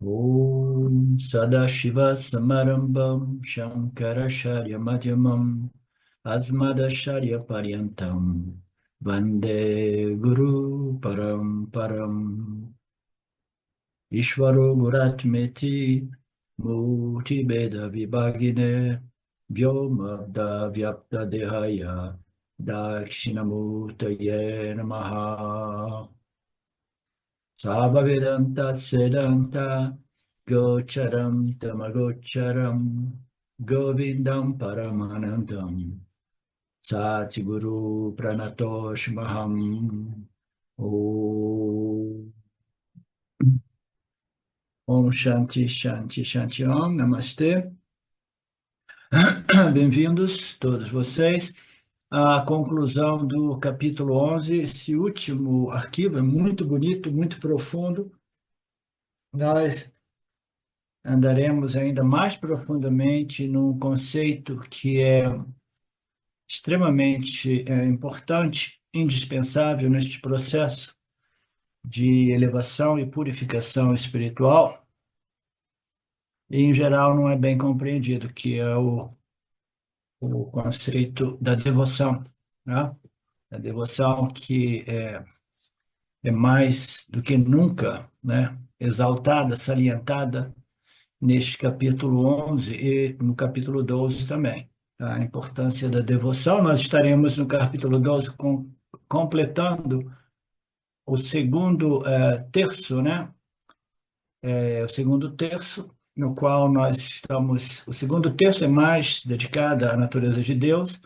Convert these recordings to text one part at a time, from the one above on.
Om Sadashiva Samarambam Shankaracharya Madhyamam Asmadacharya Paryantam Vande Guru Paramparam Ishvaro Guratmeti Murti Beda Vibhagine Vyomabda Vyapta Dehaya Dakshinamurtaye Namaha Savavedanta Sedanta Gocharam Tamagocharam Govindam Paramanandam Satguru Pranatoshmaham Om Om Shanti Shanti Shanti Om Namastê. Bem-vindos todos vocês à conclusão do capítulo 11. Esse último arquivo é muito bonito, muito profundo. Nós andaremos ainda mais profundamente num conceito que é extremamente importante, indispensável neste processo de elevação e purificação espiritual, e em geral não é bem compreendido, que é o conceito da devoção, né? A devoção que é mais do que nunca, né, exaltada, salientada neste capítulo 11 e no capítulo 12 também. A importância da devoção. Nós estaremos no capítulo 12 completando o segundo terço, né? O segundo terço, no qual nós estamos. O segundo terço é mais dedicado à natureza de Deus,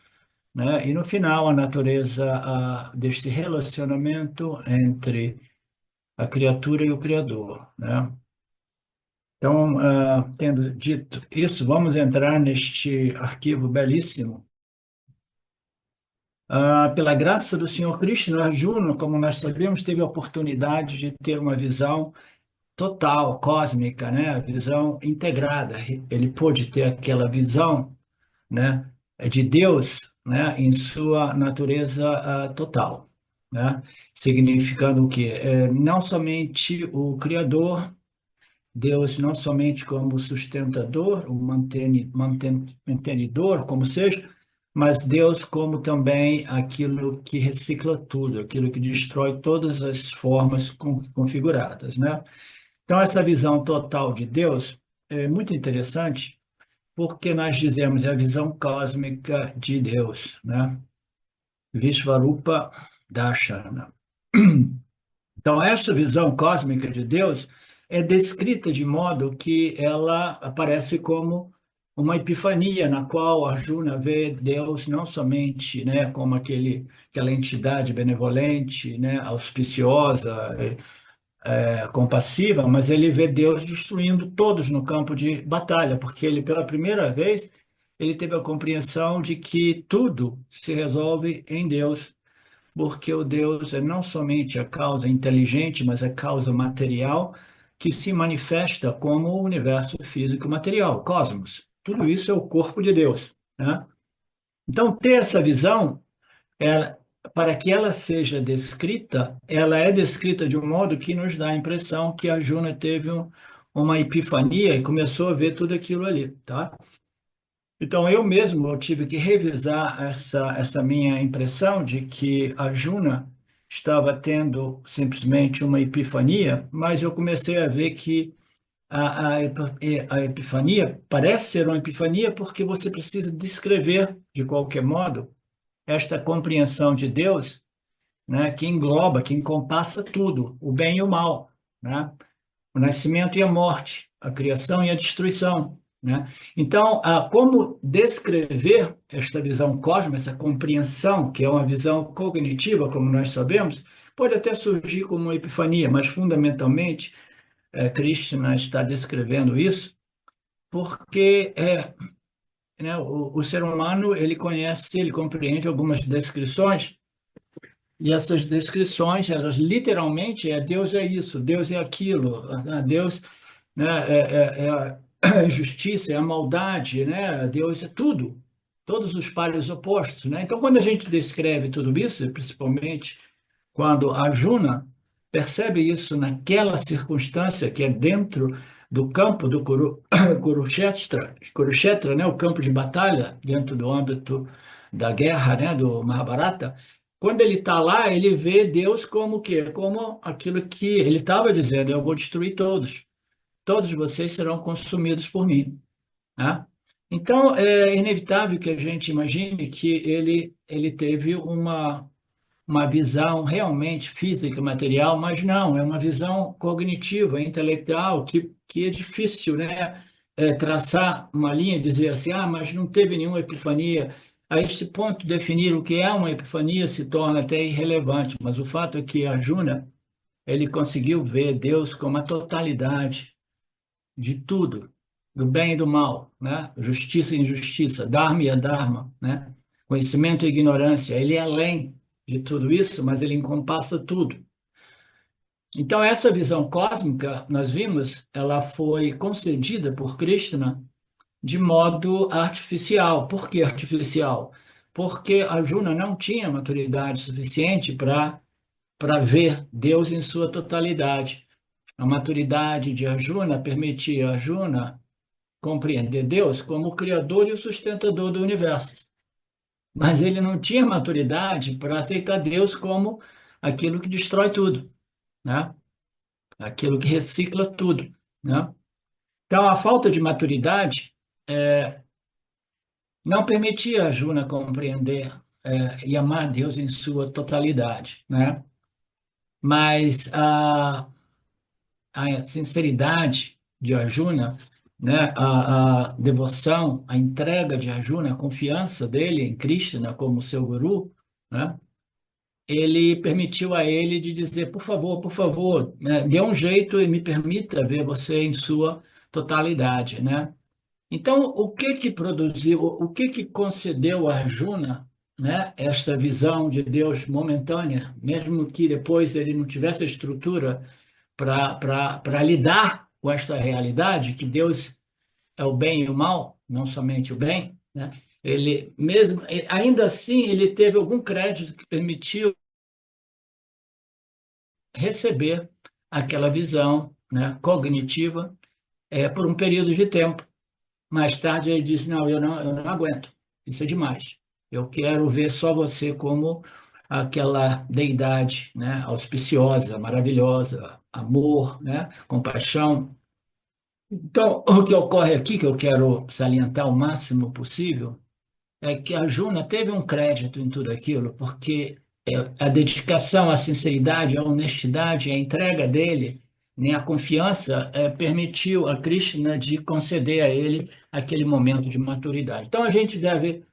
né? E no final, a natureza deste relacionamento entre a criatura e o Criador, né? Então, tendo dito isso, vamos entrar neste arquivo belíssimo. Pela graça do Senhor Krishna, Arjuna, como nós sabemos, teve a oportunidade de ter uma visão total, cósmica, né? A visão integrada. Ele pôde ter aquela visão, né, de Deus, né, em sua natureza total, né? Significando o quê? Não somente o Criador, Deus não somente como sustentador, o mantenedor, como seja, mas Deus como também aquilo que recicla tudo, aquilo que destrói todas as formas configuradas, né? Então, essa visão total de Deus é muito interessante, porque nós dizemos é a visão cósmica de Deus, né? Vishvarupa Darshana. Então, essa visão cósmica de Deus é descrita de modo que ela aparece como uma epifania na qual Arjuna vê Deus não somente, né, como aquela entidade benevolente, né, auspiciosa, compassiva, mas ele vê Deus destruindo todos no campo de batalha, porque ele, pela primeira vez, ele teve a compreensão de que tudo se resolve em Deus, porque o Deus é não somente a causa inteligente, mas a causa material que se manifesta como o universo físico material, o cosmos. Tudo isso é o corpo de Deus, né? Então, ter essa visão, ela, para que ela seja descrita, ela é descrita de um modo que nos dá a impressão que a Juna teve uma epifania e começou a ver tudo aquilo ali, tá? Então, eu tive que revisar essa minha impressão de que a Juna estava tendo simplesmente uma epifania, mas eu comecei a ver que a epifania parece ser uma epifania porque você precisa descrever, de qualquer modo, esta compreensão de Deus, né, que engloba, que encompassa tudo, o bem e o mal, né? O nascimento e a morte, a criação e a destruição, né? Então, como descrever esta visão cósmica, essa compreensão, que é uma visão cognitiva, como nós sabemos, pode até surgir como uma epifania, mas fundamentalmente, Krishna está descrevendo isso porque né, o ser humano ele conhece, ele compreende algumas descrições. E essas descrições, elas literalmente Deus é isso, Deus é aquilo, né? Deus, né, é a justiça, é a maldade, né? Deus é tudo, todos os pares opostos, né? Então, quando a gente descreve tudo isso, principalmente quando a Juna percebe isso naquela circunstância que é dentro do campo do Kurukshetra, né, o campo de batalha dentro do âmbito da guerra, né, do Mahabharata. Quando ele está lá, ele vê Deus como o quê? Como aquilo que ele estava dizendo: eu vou destruir todos, todos vocês serão consumidos por mim, né? Então, é inevitável que a gente imagine que ele teve uma visão realmente física, material, mas não, é uma visão cognitiva, intelectual, que é difícil, né? Traçar uma linha e dizer assim, mas não teve nenhuma epifania. A este ponto, definir o que é uma epifania se torna até irrelevante, mas o fato é que Arjuna, ele conseguiu ver Deus como a totalidade de tudo, do bem e do mal, né? Justiça e injustiça, dharma e adharma, né? Conhecimento e ignorância. Ele é além de tudo isso, mas ele encompassa tudo. Então, essa visão cósmica, nós vimos, ela foi concedida por Krishna de modo artificial. Por que artificial? Porque Arjuna não tinha maturidade suficiente para ver Deus em sua totalidade. A maturidade de Arjuna permitia a Arjuna compreender Deus como o criador e o sustentador do universo. Mas ele não tinha maturidade para aceitar Deus como aquilo que destrói tudo, né? Aquilo que recicla tudo, né? Então, a falta de maturidade não permitia a Juna compreender e amar Deus em sua totalidade, né? Mas a sinceridade de Arjuna, né, a devoção, a entrega de Arjuna, a confiança dele em Krishna como seu guru, né, ele permitiu a ele de dizer, por favor, né, dê um jeito e me permita ver você em sua totalidade, né? Então, o que que produziu, o que que concedeu a Arjuna, né, esta visão de Deus momentânea, mesmo que depois ele não tivesse a estrutura para lidar com esta realidade, que Deus é o bem e o mal, não somente o bem, né? Ele mesmo, ainda assim, ele teve algum crédito que permitiu receber aquela visão, né, cognitiva, por um período de tempo. Mais tarde ele disse, não, eu não aguento, isso é demais. Eu quero ver só você como aquela deidade, né, auspiciosa, maravilhosa, amor, né, compaixão. Então, o que ocorre aqui, que eu quero salientar o máximo possível, é que a Juna teve um crédito em tudo aquilo, porque a dedicação, a sinceridade, a honestidade, a entrega dele, né, a confiança, permitiu a Krishna de conceder a ele aquele momento de maturidade. Então, a gente deve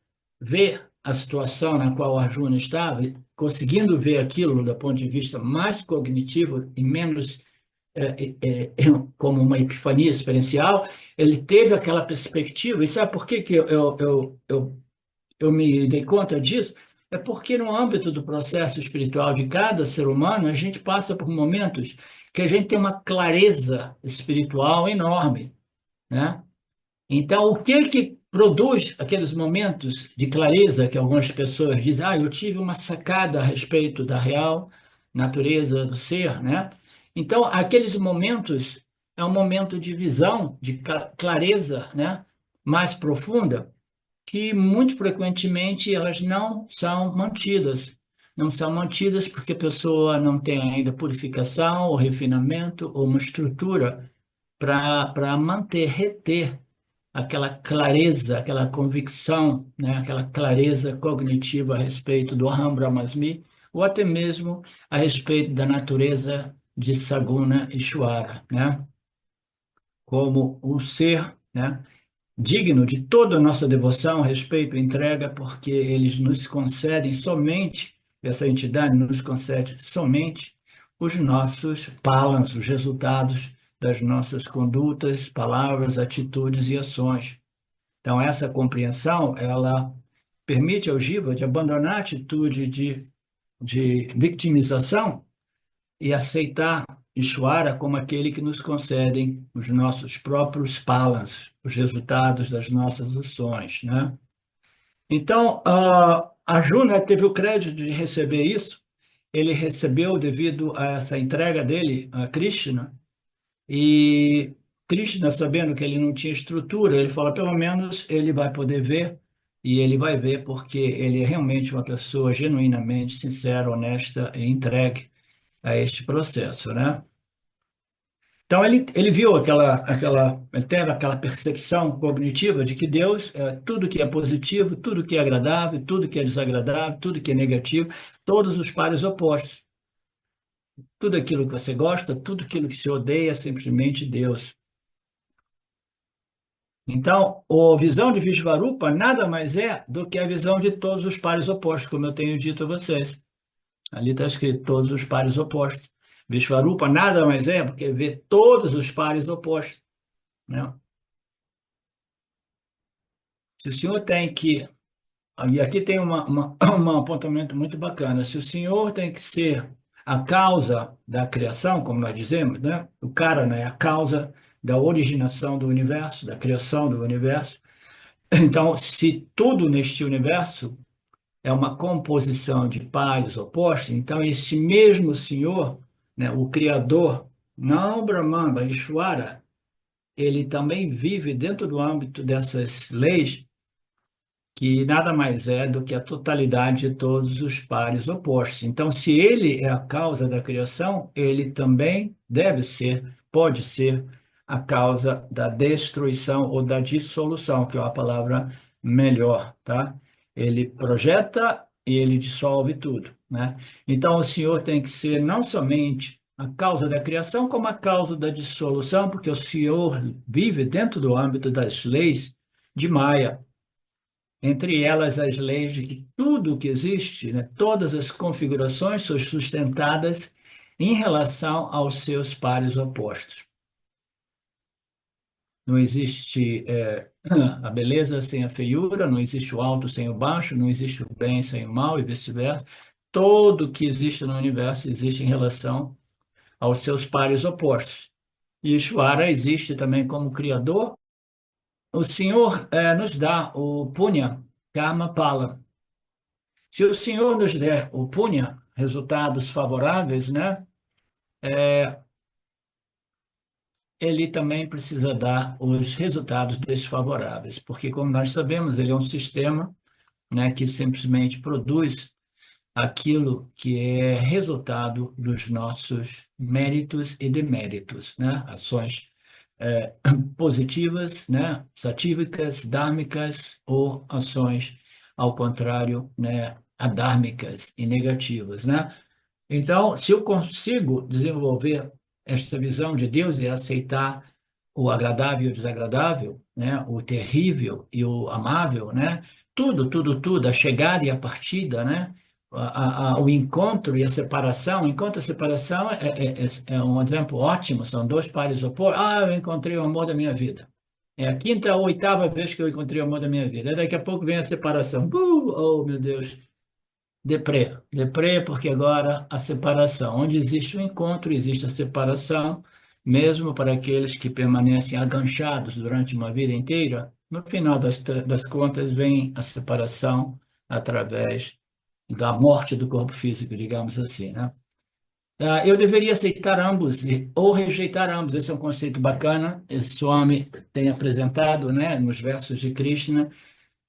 ver a situação na qual Arjuna estava, conseguindo ver aquilo do ponto de vista mais cognitivo e menos como uma epifania experiencial. Ele teve aquela perspectiva, e sabe por que que eu me dei conta disso? É porque no âmbito do processo espiritual de cada ser humano, a gente passa por momentos que a gente tem uma clareza espiritual enorme, né? Então, o que que produz aqueles momentos de clareza que algumas pessoas dizem, eu tive uma sacada a respeito da real natureza do ser, né? Então, aqueles momentos é um momento de visão, de clareza, né, mais profunda, que muito frequentemente elas não são mantidas. Não são mantidas porque a pessoa não tem ainda purificação, ou refinamento, ou uma estrutura para manter, reter aquela clareza, aquela convicção, né, aquela clareza cognitiva a respeito do Aham Brahmasmi, ou até mesmo a respeito da natureza de Saguna Ishwara, né, como o ser, né, digno de toda a nossa devoção, respeito e entrega, porque eles nos concedem somente, essa entidade nos concede somente os nossos palans, os resultados das nossas condutas, palavras, atitudes e ações. Então, essa compreensão, ela permite ao Jiva de abandonar a atitude de vitimização e aceitar Ishvara como aquele que nos concede os nossos próprios palans, os resultados das nossas ações, né? Então, Arjuna teve o crédito de receber isso, ele recebeu devido a essa entrega dele a Krishna, e Krishna, sabendo que ele não tinha estrutura, ele fala, pelo menos ele vai poder ver, e ele vai ver porque ele é realmente uma pessoa genuinamente sincera, honesta e entregue a este processo, né? Então ele viu ele teve aquela percepção cognitiva de que Deus é tudo que é positivo, tudo que é agradável, tudo que é desagradável, tudo que é negativo, todos os pares opostos. Tudo aquilo que você gosta, tudo aquilo que se odeia é simplesmente Deus. Então, a visão de Vishvarupa nada mais é do que a visão de todos os pares opostos, como eu tenho dito a vocês. Ali está escrito todos os pares opostos. Vishvarupa nada mais é porque vê todos os pares opostos, né? Se o senhor tem que. E aqui tem um apontamento muito bacana. Se o senhor tem que ser a causa da criação, como nós dizemos, né? O cara, né, é a causa da originação do universo, da criação do universo. Então, se tudo neste universo é uma composição de pares opostos, então esse mesmo senhor, né, o Criador, não Brahman, Ishvara, ele também vive dentro do âmbito dessas leis que nada mais é do que a totalidade de todos os pares opostos. Então, se ele é a causa da criação, ele também deve ser, pode ser, a causa da destruição ou da dissolução, que é a palavra melhor, tá? Ele projeta e ele dissolve tudo, né? Então, o Senhor tem que ser não somente a causa da criação, como a causa da dissolução, porque o Senhor vive dentro do âmbito das leis de Maya, entre elas as leis de que tudo o que existe, né, todas as configurações são sustentadas em relação aos seus pares opostos. Não existe a beleza sem a feiura, não existe o alto sem o baixo, não existe o bem sem o mal e vice-versa. Tudo o que existe no universo existe em relação aos seus pares opostos. E Ishvara existe também como Criador. O Senhor nos dá o Punya, Karma Pala. Se o Senhor nos der o Punya, resultados favoráveis, né, ele também precisa dar os resultados desfavoráveis, porque, como nós sabemos, ele é um sistema, né, que simplesmente produz aquilo que é resultado dos nossos méritos e deméritos, né, ações positivas, né, satívicas, dármicas, ou ações, ao contrário, né, adármicas e negativas, né? Então, se eu consigo desenvolver esta visão de Deus e aceitar o agradável e o desagradável, né, o terrível e o amável, né, tudo, a chegada e a partida, né, o encontro e a separação. O encontro e a separação é um exemplo ótimo, são dois pares opostos. Ah, eu encontrei o amor da minha vida. É a quinta ou oitava vez que eu encontrei o amor da minha vida. Daqui a pouco vem a separação. Oh, meu Deus. Deprê, porque agora a separação. Onde existe o encontro, existe a separação, mesmo para aqueles que permanecem aganchados durante uma vida inteira. No final das contas, vem a separação através da morte do corpo físico, digamos assim, né? Eu deveria aceitar ambos ou rejeitar ambos. Esse é um conceito bacana. Esse Swami tem apresentado, né, nos versos de Krishna.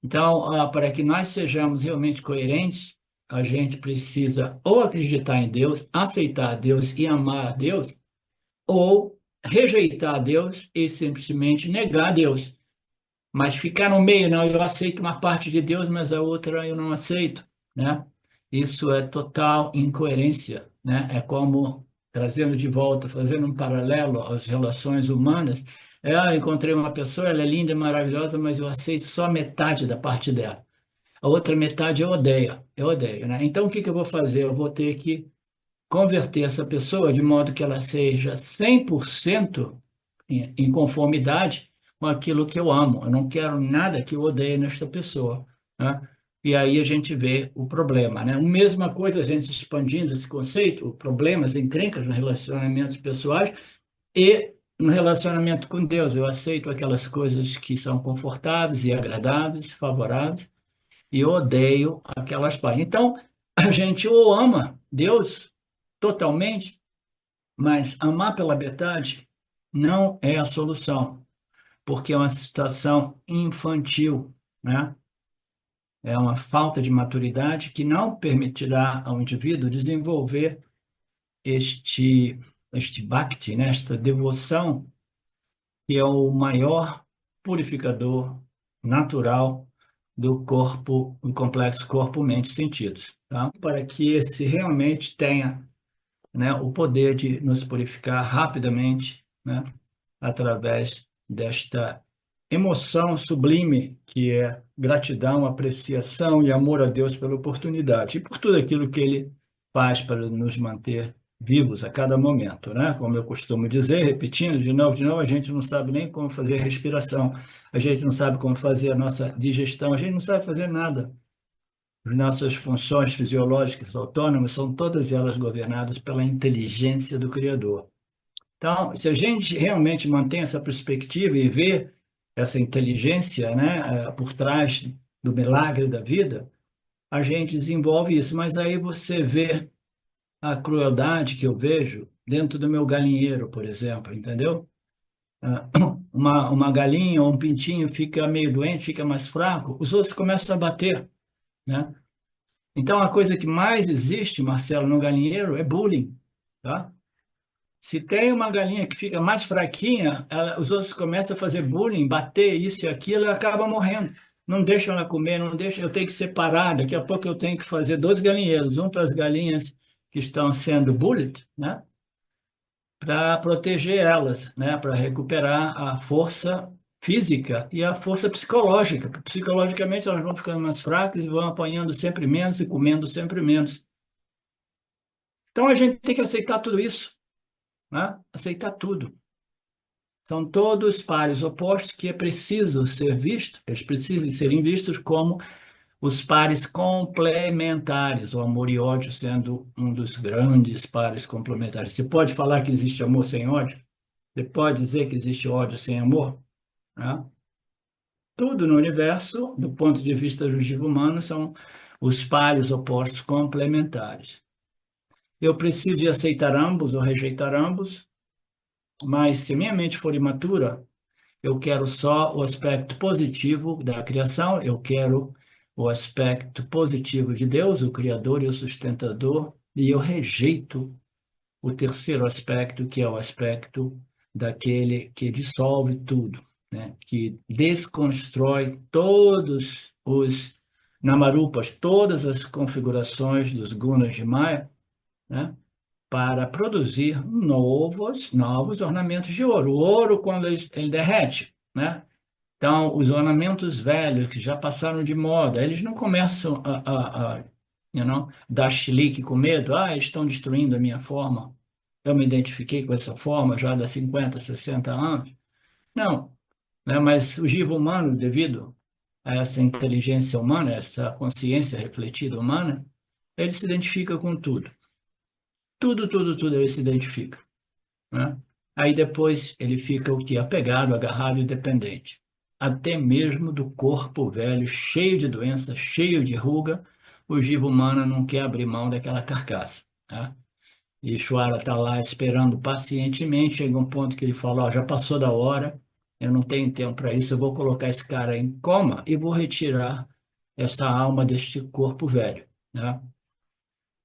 Então, para que nós sejamos realmente coerentes, a gente precisa ou acreditar em Deus, aceitar Deus e amar a Deus, ou rejeitar Deus e simplesmente negar Deus. Mas ficar no meio, não, eu aceito uma parte de Deus, mas a outra eu não aceito, né? Isso é total incoerência, né? É como, trazendo de volta, fazendo um paralelo às relações humanas, eu encontrei uma pessoa, ela é linda e maravilhosa, mas eu aceito só metade da parte dela. A outra metade eu odeio, né? Então, o que que eu vou fazer? Eu vou ter que converter essa pessoa de modo que ela seja 100% em conformidade com aquilo que eu amo. Eu não quero nada que eu odeie nesta pessoa, né? E aí a gente vê o problema, né? A mesma coisa, a gente expandindo esse conceito, problemas, encrencas nos relacionamentos pessoais e no relacionamento com Deus. Eu aceito aquelas coisas que são confortáveis e agradáveis, favoráveis, e eu odeio aquelas partes. Então, a gente ou ama Deus totalmente, mas amar pela metade não é a solução, porque é uma situação infantil, né? É uma falta de maturidade que não permitirá ao indivíduo desenvolver este, este bhakti, né? Esta devoção, que é o maior purificador natural do corpo, do complexo corpo, mente e sentidos, tá? Para que esse realmente tenha, né, o poder de nos purificar rapidamente, né, através desta emoção sublime que é gratidão, apreciação e amor a Deus pela oportunidade e por tudo aquilo que Ele faz para nos manter vivos a cada momento, né? Como eu costumo dizer, repetindo de novo, a gente não sabe nem como fazer a respiração, a gente não sabe como fazer a nossa digestão, a gente não sabe fazer nada. As nossas funções fisiológicas autônomas são todas elas governadas pela inteligência do Criador. Então, se a gente realmente mantém essa perspectiva e vê essa inteligência, né, por trás do milagre da vida, a gente desenvolve isso. Mas aí você vê a crueldade que eu vejo dentro do meu galinheiro, por exemplo, entendeu? Ah, uma galinha ou um pintinho fica meio doente, fica mais fraco, os outros começam a bater, né? Então, a coisa que mais existe, Marcelo, no galinheiro é bullying, tá? Se tem uma galinha que fica mais fraquinha, os outros começam a fazer bullying, bater isso e aquilo, ela acaba morrendo. Não deixam ela comer, não deixam, eu tenho que separar. Daqui a pouco eu tenho que fazer dois galinheiros, um para as galinhas que estão sendo bullied, né? Para proteger elas, né? Para recuperar a força física e a força psicológica. Psicologicamente elas vão ficando mais fracas e vão apanhando sempre menos e comendo sempre menos. Então a gente tem que aceitar tudo isso, né? Aceitar tudo. São todos pares opostos que é preciso ser vistos, eles precisam serem vistos como os pares complementares, o amor e ódio sendo um dos grandes pares complementares. Você pode falar que existe amor sem ódio? Você pode dizer que existe ódio sem amor? Né? Tudo no universo, do ponto de vista do vivo humano, são os pares opostos complementares. Eu preciso de aceitar ambos ou rejeitar ambos, mas se minha mente for imatura, eu quero só o aspecto positivo da criação, eu quero o aspecto positivo de Deus, o Criador e o sustentador, e eu rejeito o terceiro aspecto, que é o aspecto daquele que dissolve tudo, né? Que desconstrói todos os namarupas, todas as configurações dos gunas de Maya, né? Para produzir novos ornamentos de ouro. O ouro, quando ele derrete, né? Então, os ornamentos velhos que já passaram de moda, eles não começam dar chilique com medo. Ah, eles estão destruindo a minha forma. Eu me identifiquei com essa forma já há 50, 60 anos. Não, né? Mas o jiva humano, devido a essa inteligência humana, essa consciência refletida humana, ele se identifica com tudo. Tudo ele se identifica, né? Aí depois ele fica o que? Apegado, agarrado e dependente. Até mesmo do corpo velho, cheio de doença, cheio de ruga, o jiva humano não quer abrir mão daquela carcaça, né? E Ishvara está lá esperando pacientemente, chega um ponto que ele fala, ó, já passou da hora, eu não tenho tempo para isso, eu vou colocar esse cara em coma e vou retirar essa alma deste corpo velho, né?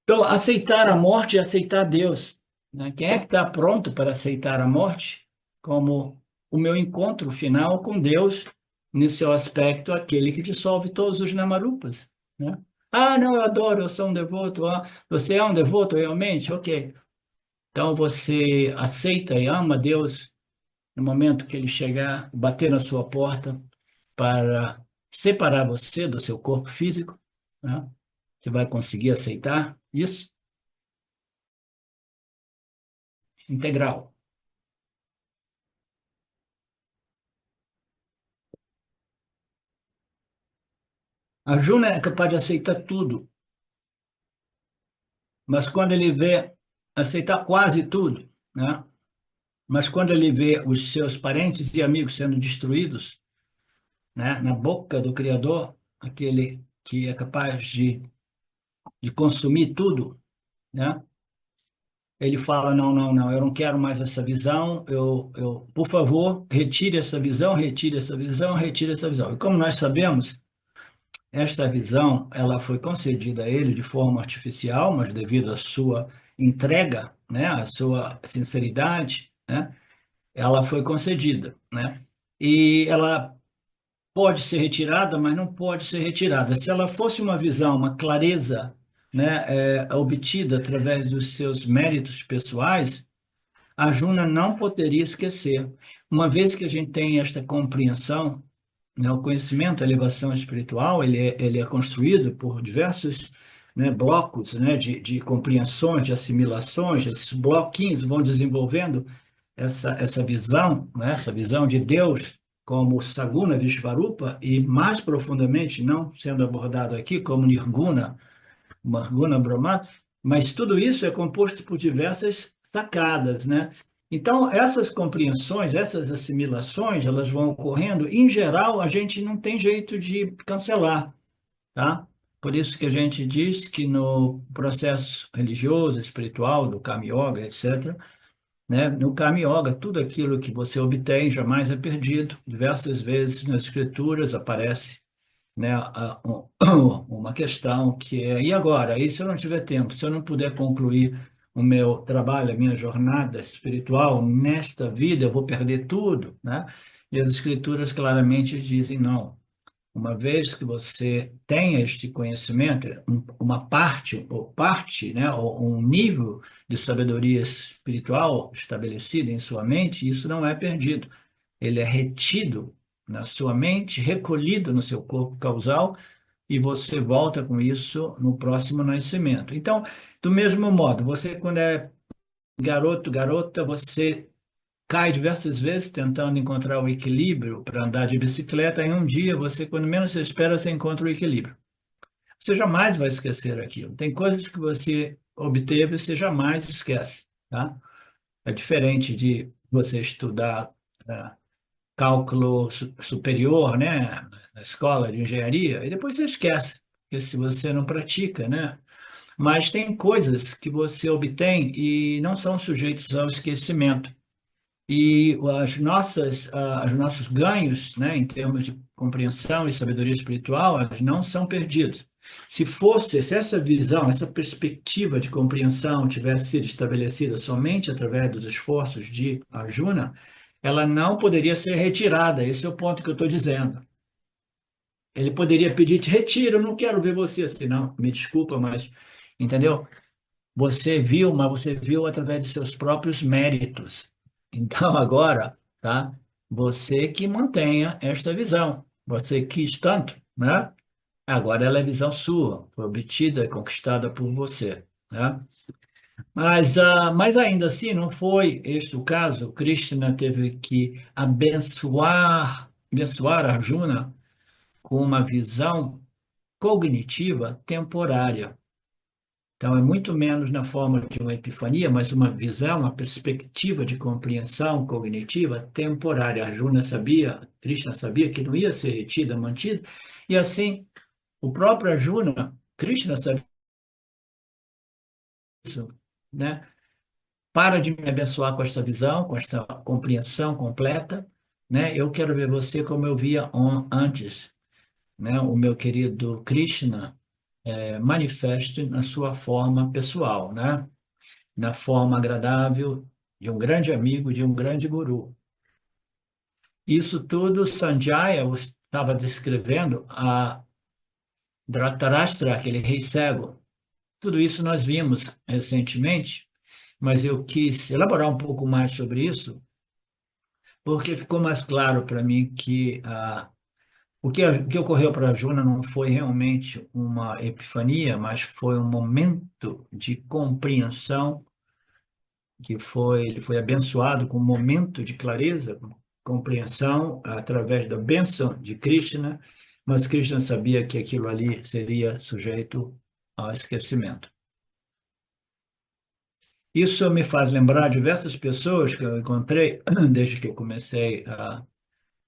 Então, aceitar a morte é aceitar Deus, né? Quem é que está pronto para aceitar a morte como o meu encontro final com Deus, no seu aspecto, aquele que dissolve todos os namarupas, né? Ah, não, eu adoro, eu sou um devoto. Ah, você é um devoto realmente? Ok. Então, você aceita e ama Deus no momento que ele chegar, bater na sua porta para separar você do seu corpo físico, né? Você vai conseguir aceitar isso? Integral. A Juna é capaz de aceitar tudo, mas quando ele vê aceitar quase tudo, né? Mas quando ele vê os seus parentes e amigos sendo destruídos, né, na boca do Criador, aquele que é capaz de consumir tudo, né? ele fala, não, não, não, eu não quero mais essa visão, por favor, retire essa visão, retire essa visão, retire essa visão. E como nós sabemos, esta visão, ela foi concedida a ele de forma artificial, mas devido à sua entrega, né, à sua sinceridade, né, ela foi concedida, né? E ela pode ser retirada, mas não pode ser retirada. Se ela fosse uma visão, uma clareza, né, obtida através dos seus méritos pessoais, a Juna não poderia esquecer. Uma vez que a gente tem esta compreensão, né, o conhecimento, a elevação espiritual, ele é construído por diversos, né, blocos, né, de compreensões, de assimilações. Esses bloquinhos vão desenvolvendo essa visão, né, essa visão de Deus como Saguna Vishvarupa e mais profundamente, não sendo abordado aqui como Nirguna, Marguna Brahma, mas tudo isso é composto por diversas sacadas, né? Então, essas compreensões, essas assimilações, elas vão ocorrendo, em geral, a gente não tem jeito de cancelar, tá? Por isso que a gente diz que no processo religioso, espiritual, do Kama Yoga, etc., né? No Kama Yoga, tudo aquilo que você obtém jamais é perdido. Diversas vezes nas escrituras aparece, né, uma questão que é, e agora? E se eu não tiver tempo, se eu não puder concluir o meu trabalho, a minha jornada espiritual nesta vida, eu vou perder tudo, né? E as escrituras claramente dizem não. Uma vez que você tem este conhecimento, uma parte, né, ou um nível de sabedoria espiritual estabelecido em sua mente, isso não é perdido. Ele é retido na sua mente, recolhido no seu corpo causal, e você volta com isso no próximo nascimento. Então, do mesmo modo, você, quando é garoto, garota, você cai diversas vezes tentando encontrar o equilíbrio para andar de bicicleta. Em um dia, você, quando menos você espera, você encontra o equilíbrio. Você jamais vai esquecer aquilo. Tem coisas que você obteve, você jamais esquece, tá? É diferente de você estudar cálculo superior, né, na escola de engenharia, e depois você esquece, porque se você não pratica, né? Mas tem coisas que você obtém e não são sujeitos ao esquecimento. E os nossos ganhos, né, em termos de compreensão e sabedoria espiritual, eles não são perdidos. Se essa visão, essa perspectiva de compreensão tivesse sido estabelecida somente através dos esforços de Arjuna, ela não poderia ser retirada. Esse é o ponto que eu estou dizendo. Ele poderia pedir, te retira, eu não quero ver você assim, não, me desculpa, mas, entendeu? Você viu, mas você viu através de seus próprios méritos. Então, agora, tá? Você que mantenha esta visão. Você quis tanto, né? Agora ela é visão sua, foi obtida e conquistada por você, né? Mas ainda assim, não foi este o caso. Krishna teve que abençoar Arjuna com uma visão cognitiva temporária. Então, é muito menos na forma de uma epifania, mas uma visão, uma perspectiva de compreensão cognitiva temporária. Arjuna sabia, Krishna sabia que não ia ser retida, mantida, e assim, o próprio Arjuna, Krishna sabia isso, né? Para de me abençoar com esta visão, com esta compreensão completa, né? Eu quero ver você como eu via antes, né? O meu querido Krishna manifeste na sua forma pessoal, né? Na forma agradável de um grande amigo, de um grande guru. Isso tudo Sanjaya estava descrevendo a Dhritarashtra, aquele rei cego. Tudo isso nós vimos recentemente, mas eu quis elaborar um pouco mais sobre isso, porque ficou mais claro para mim que o que ocorreu para Arjuna não foi realmente uma epifania, mas foi um momento de compreensão ele foi abençoado com um momento de clareza, compreensão através da bênção de Krishna, mas Krishna sabia que aquilo ali seria sujeito ao esquecimento. Isso me faz lembrar diversas pessoas que eu encontrei desde que eu comecei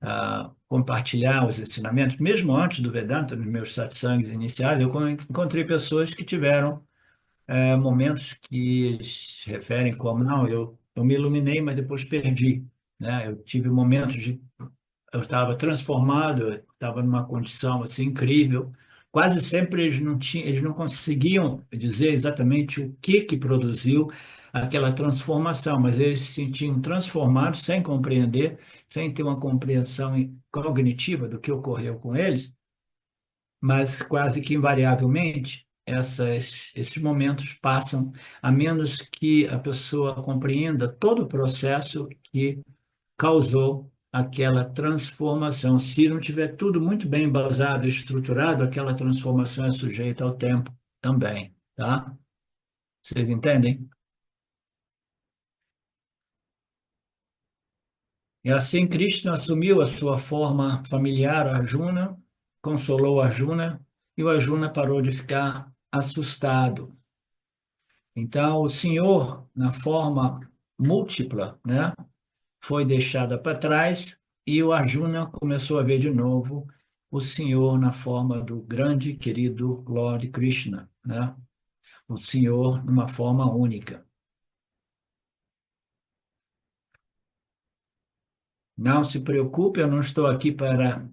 a compartilhar os ensinamentos, mesmo antes do Vedanta, nos meus satsangs iniciais, eu encontrei pessoas que tiveram momentos que se referem como, não, eu me iluminei, mas depois perdi, né? Eu tive momentos de eu estava transformado, eu estava numa condição assim incrível. Quase sempre eles não tinham, eles não conseguiam dizer exatamente o que produziu aquela transformação, mas eles se sentiam transformados sem compreender, sem ter uma compreensão cognitiva do que ocorreu com eles, mas quase que invariavelmente esses momentos passam, a menos que a pessoa compreenda todo o processo que causou aquela transformação. Se não tiver tudo muito bem embasado, estruturado, aquela transformação é sujeita ao tempo também, tá? Vocês entendem? E assim Krishna assumiu a sua forma familiar, Arjuna, consolou Arjuna, e o Arjuna parou de ficar assustado. Então, o Senhor, na forma múltipla, né, foi deixada para trás e o Arjuna começou a ver de novo o Senhor na forma do grande e querido Lord Krishna, né? O Senhor numa forma única. Não se preocupe, eu não estou aqui para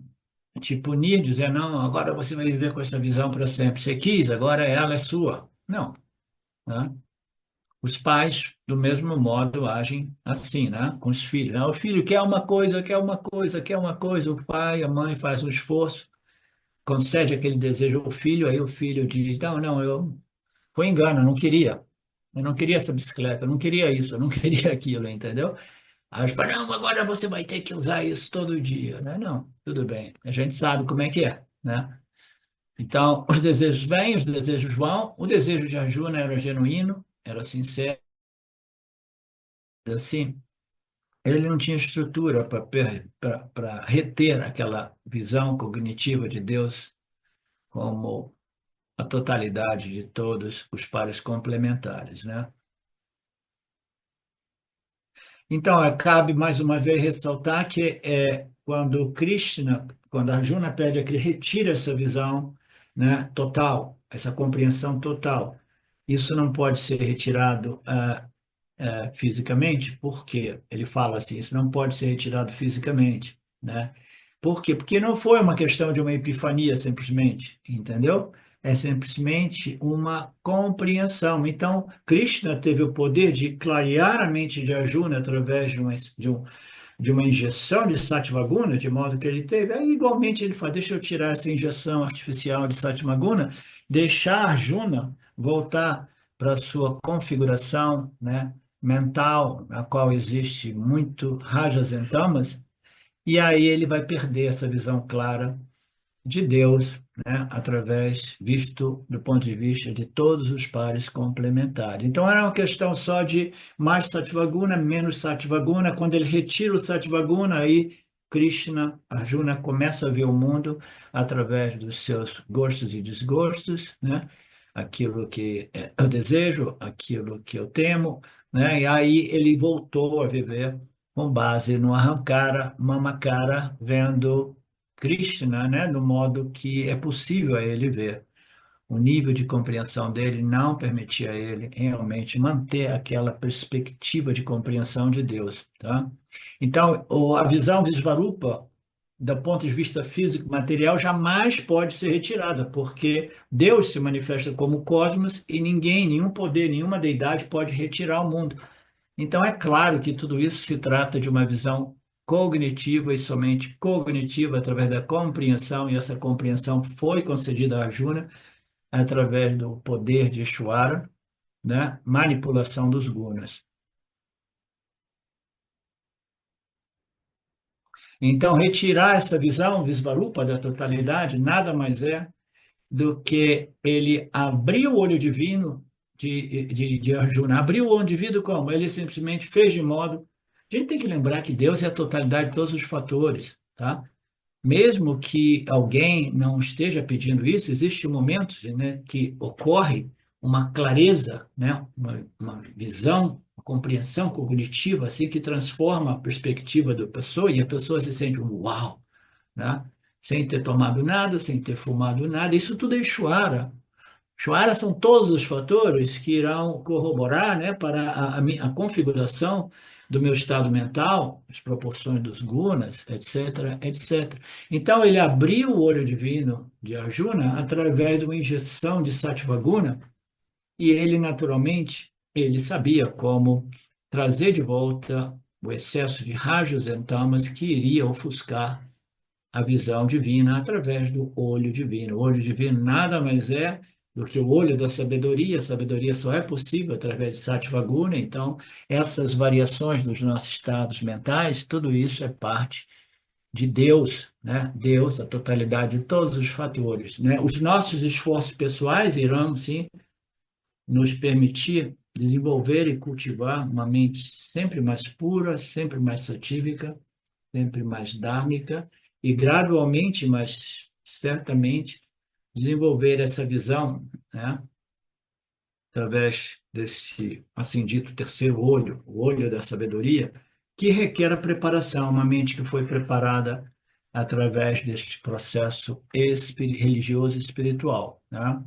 te punir, dizer, não, agora você vai viver com essa visão para sempre. Você quis, agora ela é sua. Não, né? Os pais, do mesmo modo, agem assim, né? Com os filhos, né? O filho quer uma coisa, quer uma coisa, quer uma coisa, o pai, a mãe faz um esforço, concede aquele desejo ao filho, aí o filho diz, não, não, foi engano, eu não queria essa bicicleta, eu não queria isso, eu não queria aquilo, entendeu? Aí os pais, não, agora você vai ter que usar isso todo dia, né? Não, tudo bem, a gente sabe como é que é, né? Então, os desejos vêm, os desejos vão, o desejo de Arjuna era genuíno, era sincero, assim, ele não tinha estrutura para reter aquela visão cognitiva de Deus como a totalidade de todos os pares complementares, né? Então, cabe mais uma vez ressaltar que quando Krishna, quando Arjuna pede a que ele retire essa visão, né, total, essa compreensão total, isso não pode ser retirado fisicamente, porque ele fala assim, isso não pode ser retirado fisicamente, né? Por quê? Porque não foi uma questão de uma epifania simplesmente, entendeu? É simplesmente uma compreensão. Então, Krishna teve o poder de clarear a mente de Arjuna através de uma injeção de Sattva-guna, de modo que ele teve. Aí, igualmente, ele fala, deixa eu tirar essa injeção artificial de Sattva-guna, deixar Arjuna voltar para a sua configuração, né, mental, na qual existe muito rajas e tamas, e aí ele vai perder essa visão clara de Deus, né, através, visto do ponto de vista de todos os pares complementares. Então, era uma questão só de mais Sattva-guna, menos Sattva-guna. Quando ele retira o Sattva-guna, aí Krishna, Arjuna, começa a ver o mundo através dos seus gostos e desgostos, né? Aquilo que eu desejo, aquilo que eu temo, né? E aí ele voltou a viver com base no Ahamkara, Mamakara, vendo Krishna, né, no modo que é possível a ele ver. O nível de compreensão dele não permitia a ele realmente manter aquela perspectiva de compreensão de Deus, tá? Então, a visão Visvarupa, do ponto de vista físico, material, jamais pode ser retirada, porque Deus se manifesta como cosmos e ninguém, nenhum poder, nenhuma deidade pode retirar o mundo. Então, é claro que tudo isso se trata de uma visão cognitiva e somente cognitiva através da compreensão, e essa compreensão foi concedida a Arjuna através do poder de Ishvara, né? Manipulação dos gunas. Então, retirar essa visão Visvarupa da totalidade nada mais é do que ele abrir o olho divino de Arjuna. Abriu o olho divino como? Ele simplesmente fez de modo. A gente tem que lembrar que Deus é a totalidade de todos os fatores, tá? Mesmo que alguém não esteja pedindo isso, existe momentos, né, que ocorre uma clareza, né, uma visão, uma compreensão cognitiva assim que transforma a perspectiva da pessoa e a pessoa se sente um uau, né? Sem ter tomado nada, sem ter fumado nada. Isso tudo é Ishvara, Shvara são todos os fatores que irão corroborar, né, para a configuração do meu estado mental, as proporções dos gunas, etc, etc. Então, ele abriu o olho divino de Arjuna através de uma injeção de Sattva Guna, e ele, naturalmente, ele sabia como trazer de volta o excesso de rajas e tamas que iria ofuscar a visão divina através do olho divino. O olho divino nada mais é do que o olho da sabedoria. A sabedoria só é possível através de Sattva Guna. Então, essas variações dos nossos estados mentais, tudo isso é parte de Deus, né? Deus, a totalidade de todos os fatores, né? Os nossos esforços pessoais irão, sim, nos permitir desenvolver e cultivar uma mente sempre mais pura, sempre mais satívica, sempre mais dármica, e gradualmente, mas certamente, desenvolver essa visão, né, através desse, assim dito, terceiro olho, o olho da sabedoria, que requer a preparação, uma mente que foi preparada através deste processo religioso e espiritual, né?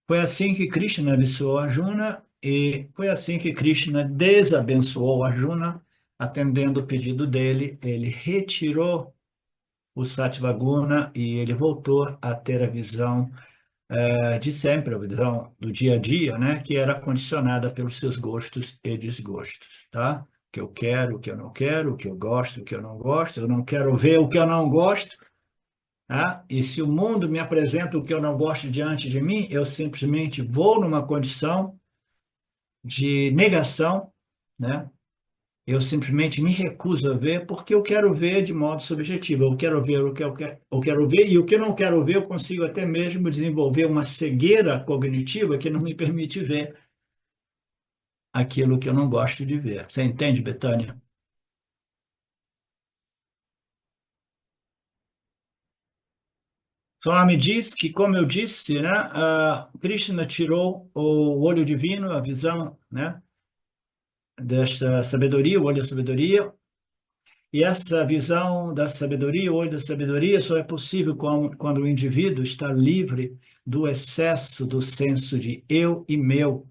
Foi assim que Krishna abençoou Arjuna e foi assim que Krishna desabençoou Arjuna, atendendo o pedido dele, ele retirou o Satyavaguna e ele voltou a ter a visão de sempre, a visão do dia a dia, né, que era condicionada pelos seus gostos e desgostos, tá? O que eu quero, o que eu não quero, o que eu gosto, o que eu não quero ver o que eu não gosto, tá? E se o mundo me apresenta o que eu não gosto diante de mim, eu simplesmente vou numa condição de negação, né? Eu simplesmente me recuso a ver porque eu quero ver de modo subjetivo. Eu quero ver o que eu quero ver e o que eu não quero ver, eu consigo até mesmo desenvolver uma cegueira cognitiva que não me permite ver aquilo que eu não gosto de ver. Você entende, Betânia? Só me diz que, como eu disse, né, Krishna tirou o olho divino, a visão, né, desta sabedoria, o olho da sabedoria. E essa visão da sabedoria, o olho da sabedoria, só é possível quando o indivíduo está livre do excesso do senso de eu e meu,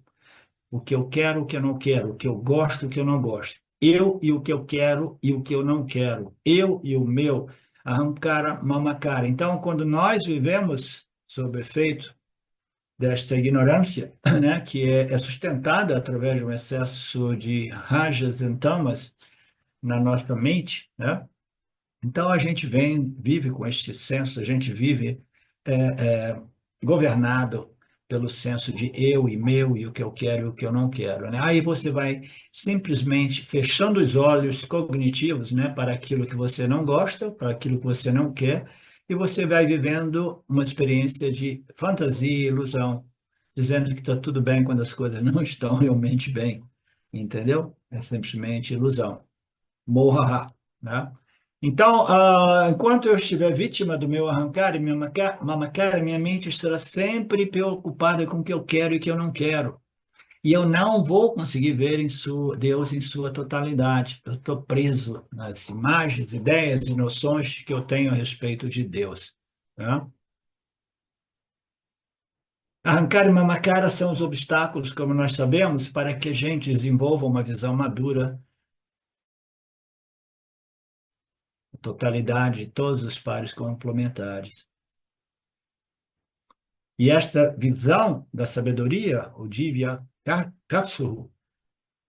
o que eu quero, o que eu não quero, o que eu gosto, o que eu não gosto. Eu e o que eu quero e o que eu não quero. Eu e o meu, ahamkara, mamakara. Então, quando nós vivemos sob efeito desta ignorância, né, que é sustentada através de um excesso de rajas e tamas na nossa mente, né? Então, a gente vive com este senso, a gente vive é, é, governado pelo senso de eu e meu, e o que eu quero e o que eu não quero, né? Aí você vai simplesmente fechando os olhos cognitivos, né, para aquilo que você não gosta, para aquilo que você não quer, e você vai vivendo uma experiência de fantasia e ilusão, dizendo que está tudo bem quando as coisas não estão realmente bem, entendeu? É simplesmente ilusão. Mohaha, né? Então, enquanto eu estiver vítima do meu arrancar e minha mamacara, minha mente estará sempre preocupada com o que eu quero e o que eu não quero. E eu não vou conseguir ver Deus em sua totalidade. Eu estou preso nas imagens, ideias e noções que eu tenho a respeito de Deus, né? Arrancar e mamacara são os obstáculos, como nós sabemos, para que a gente desenvolva uma visão madura totalidade de todos os pares complementares. E esta visão da sabedoria, o Divya Katsu,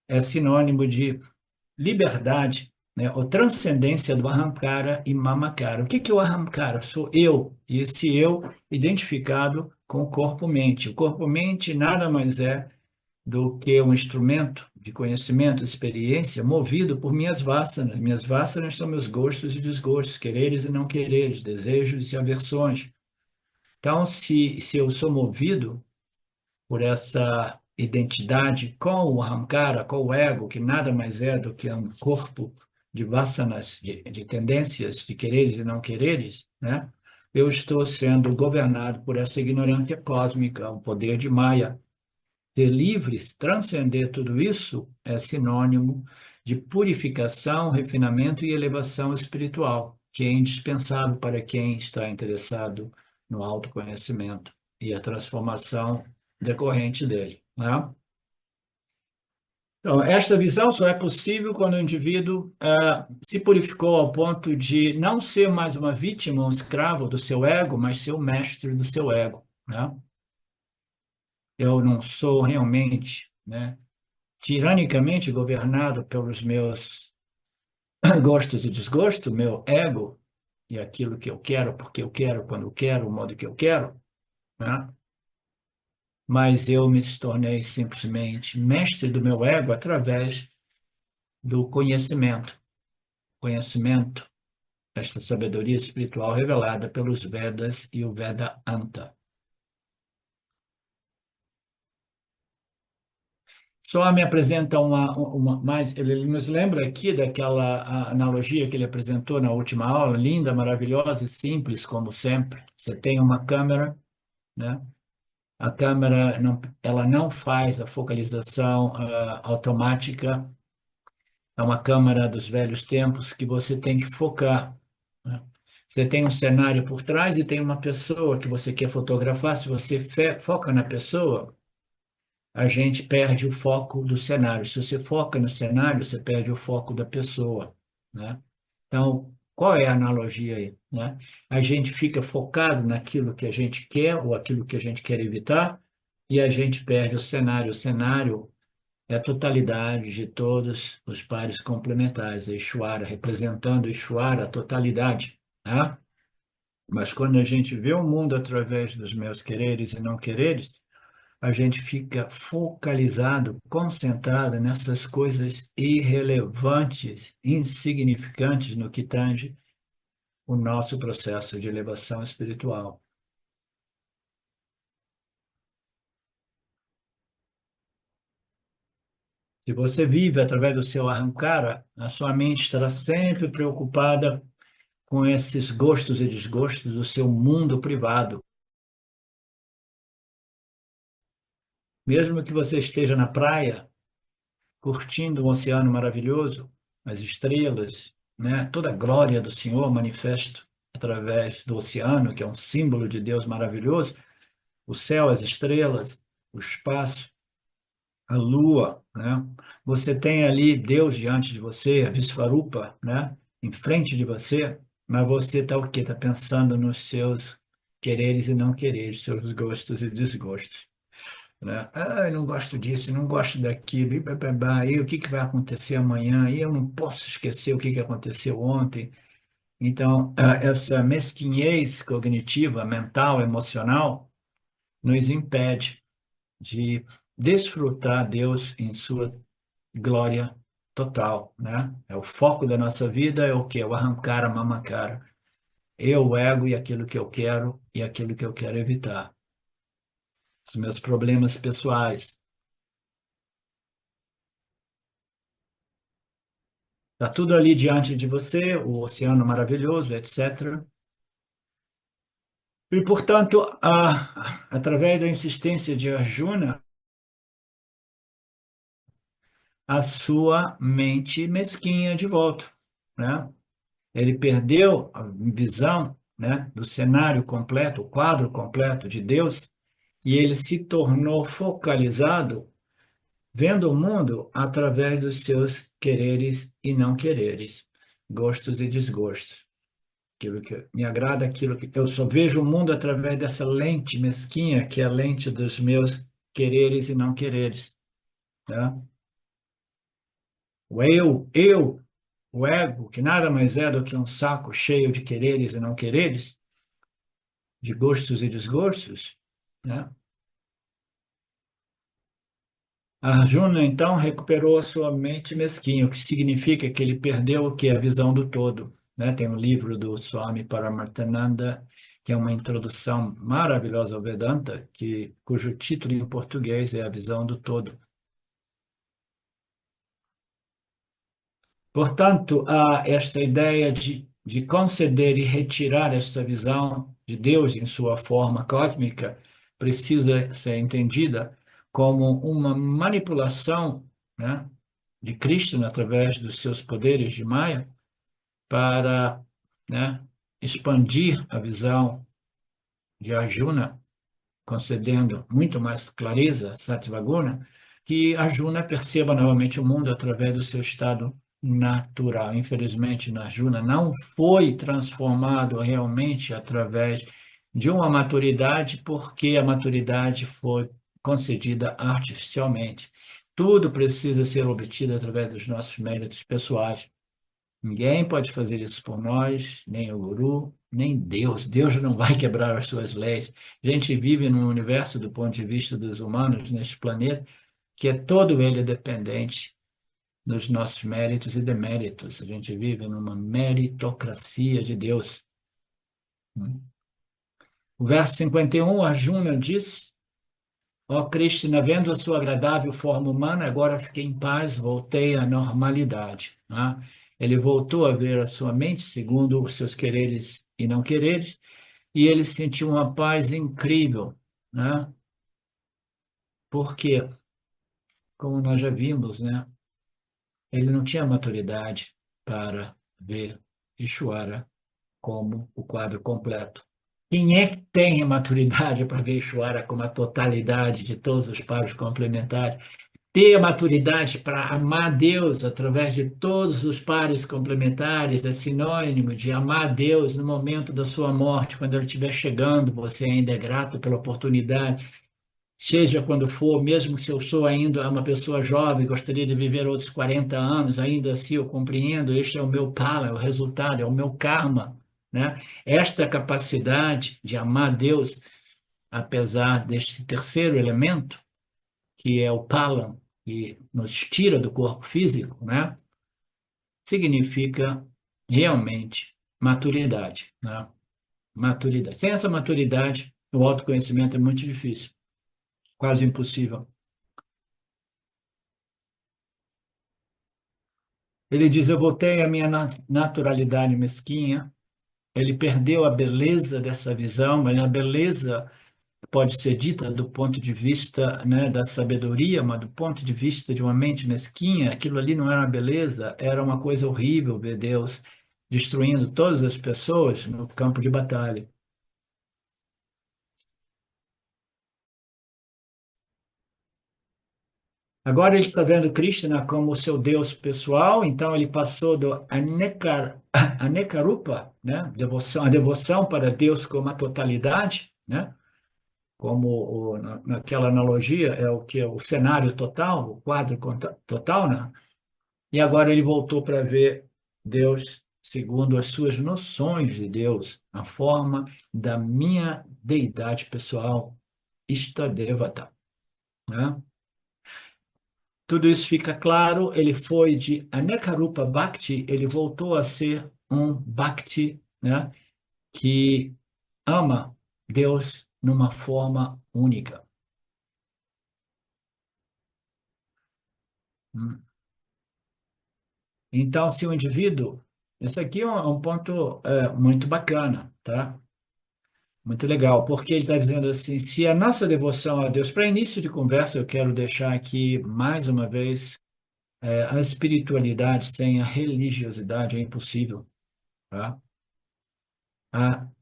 é sinônimo de liberdade, né, ou transcendência do Ahamkara e Mamakara. O que que é o Ahamkara? Sou eu, e esse eu identificado com o corpo-mente. O corpo-mente nada mais é do que um instrumento de conhecimento, experiência, movido por minhas vassanas. Minhas vassanas são meus gostos e desgostos, quereres e não quereres, desejos e aversões. Então, se eu sou movido por essa identidade com o Ahamkara, com o ego, que nada mais é do que um corpo de vassanas, de tendências, de quereres e não quereres, né? Eu estou sendo governado por essa ignorância cósmica, o poder de Maya. Ser livres, transcender tudo isso é sinônimo de purificação, refinamento e elevação espiritual, que é indispensável para quem está interessado no autoconhecimento. e a transformação decorrente dele, né? Então, esta visão só é possível quando o indivíduo se purificou ao ponto de não ser mais uma vítima, um escravo do seu ego, mas ser o mestre do seu ego, né? Eu não sou realmente, né, tiranicamente governado pelos meus gostos e desgostos, meu ego e aquilo que eu quero, porque eu quero, quando eu quero, o modo que eu quero, né? Mas eu me tornei simplesmente mestre do meu ego através do conhecimento. Conhecimento, esta sabedoria espiritual revelada pelos Vedas e o Vedanta. Só me apresenta mais, ele nos lembra aqui daquela analogia que ele apresentou na última aula, linda, maravilhosa e simples, como sempre. Você tem uma câmera, né? A câmera não, ela não faz a focalização automática. É uma câmera dos velhos tempos que você tem que focar, né? Você tem um cenário por trás e tem uma pessoa que você quer fotografar. Se você foca na pessoa, a gente perde o foco do cenário. Se você foca no cenário, você perde o foco da pessoa, né? Então, qual é a analogia aí, né? A gente fica focado naquilo que a gente quer ou aquilo que a gente quer evitar e a gente perde o cenário. O cenário é a totalidade de todos os pares complementares, a Ishvara, representando Ishvara, a totalidade, né? Mas quando a gente vê o mundo através dos meus quereres e não quereres, a gente fica focalizado, concentrado nessas coisas irrelevantes, insignificantes no que tange o nosso processo de elevação espiritual. Se você vive através do seu arrancara, a sua mente estará sempre preocupada com esses gostos e desgostos do seu mundo privado. Mesmo que você esteja na praia, curtindo um oceano maravilhoso, as estrelas, né? Toda a glória do Senhor manifesto através do oceano, que é um símbolo de Deus maravilhoso, o céu, as estrelas, o espaço, a lua, né? Você tem ali Deus diante de você, a Visvarupa, né? Em frente de você, mas você está o quê? Está pensando nos seus quereres e não quereres, seus gostos e desgostos, né? Ah, eu não gosto disso, eu não gosto daquilo, e bababá, e o que que vai acontecer amanhã? E eu não posso esquecer o que que aconteceu ontem. Então, essa mesquinhez cognitiva, mental, emocional, nos impede de desfrutar Deus em sua glória total, né? É o foco da nossa vida, é o quê? O arrancar a mamacara. Eu, o ego e aquilo que eu quero e aquilo que eu quero evitar. Os meus problemas pessoais. Está tudo ali diante de você, o oceano maravilhoso, etc. E, portanto, através da insistência de Arjuna, a sua mente mesquinha de volta, né? Ele perdeu a visão, né, do cenário completo, o quadro completo de Deus, e ele se tornou focalizado, vendo o mundo através dos seus quereres e não quereres, gostos e desgostos. Aquilo que me agrada, aquilo que eu só vejo o mundo através dessa lente mesquinha, que é a lente dos meus quereres e não quereres, tá? O eu, o ego, que nada mais é do que um saco cheio de quereres e não quereres, de gostos e desgostos, né? Arjuna, então, recuperou a sua mente mesquinha, o que significa que ele perdeu o que? A visão do todo, né? Tem um livro do Swami Paramarthananda, que é uma introdução maravilhosa ao Vedanta, cujo título em português é A Visão do Todo. Portanto, esta ideia de conceder e retirar esta visão de Deus em sua forma cósmica precisa ser entendida como uma manipulação, né, de Krishna através dos seus poderes de Maya para, né, expandir a visão de Arjuna concedendo muito mais clareza, Satyavaguna, que a Juna perceba novamente o mundo através do seu estado natural. Infelizmente, a Juna não foi transformado realmente através de uma maturidade, porque a maturidade foi concedida artificialmente. Tudo precisa ser obtido através dos nossos méritos pessoais. Ninguém pode fazer isso por nós, nem o guru, nem Deus. Deus não vai quebrar as suas leis. A gente vive num universo, do ponto de vista dos humanos, neste planeta, que é todo ele dependente dos nossos méritos e deméritos. A gente vive numa meritocracia de Deus. O verso 51, Arjuna diz: ó Krishna, vendo a sua agradável forma humana, agora fiquei em paz, voltei à normalidade. Né? Ele voltou a ver a sua mente segundo os seus quereres e não quereres, e ele sentiu uma paz incrível. Né? Porque, como nós já vimos, né, ele não tinha maturidade para ver Ishvara como o quadro completo. Quem é que tem a maturidade para ver Ishvara como a totalidade de todos os pares complementares? Ter a maturidade para amar Deus através de todos os pares complementares é sinônimo de amar Deus no momento da sua morte, quando ele estiver chegando, você ainda é grato pela oportunidade, seja quando for, mesmo se eu sou ainda uma pessoa jovem, gostaria de viver outros 40 anos, ainda assim eu compreendo, este é o meu pala, é o resultado, é o meu karma, né? Esta capacidade de amar Deus, apesar deste terceiro elemento, que é o pala, que nos tira do corpo físico, né? Significa realmente maturidade, né? Maturidade. Sem essa maturidade, o autoconhecimento é muito difícil, quase impossível. Ele diz: eu voltei à minha naturalidade mesquinha. Ele perdeu a beleza dessa visão, mas a beleza pode ser dita do ponto de vista, né, da sabedoria, mas do ponto de vista de uma mente mesquinha, aquilo ali não era uma beleza, era uma coisa horrível ver Deus destruindo todas as pessoas no campo de batalha. Agora ele está vendo Krishna como o seu Deus pessoal, então ele passou do Anekarupa, né, a devoção para Deus como a totalidade, né, como naquela analogia é o que é o cenário total, o quadro total, né? E agora ele voltou para ver Deus segundo as suas noções de Deus, a forma da minha deidade pessoal, Istadevata, né? Tudo isso fica claro, ele foi de Anekarupa Bhakti, ele voltou a ser um Bhakti, né, que ama Deus numa forma única. Então, se o indivíduo, esse aqui é um ponto muito bacana, tá? Muito legal, porque ele está dizendo assim, se a nossa devoção a Deus, para início de conversa, eu quero deixar aqui mais uma vez, a espiritualidade sem a religiosidade é impossível, tá?